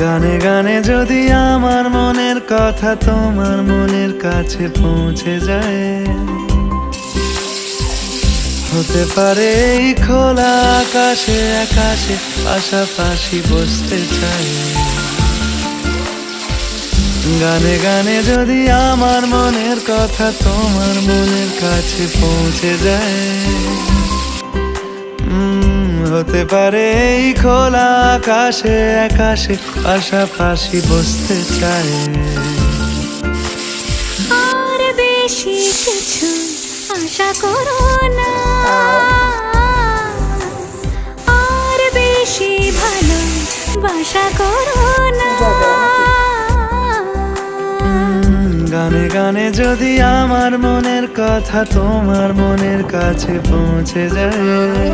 গানে গানে যদি আমার মনের কথা তোমার মনের কাছে পৌঁছে যায়, হতে পারে এই খোলা আকাশে আকাশে পাশাপাশি বসতে চাই। গানে গানে যদি আমার মনের কথা তোমার মনের কাছে পৌঁছে যায়, হতে পারে এই খোলা আকাশে আকাশে পাশাপাশি বসতে চাই। আর বেশি কিছু আশা করো না, আর বেশি ভালোবাসা করো না। গানে গানে যদি আমার মনের কথা তোমার মনের কাছে পৌঁছে যায়,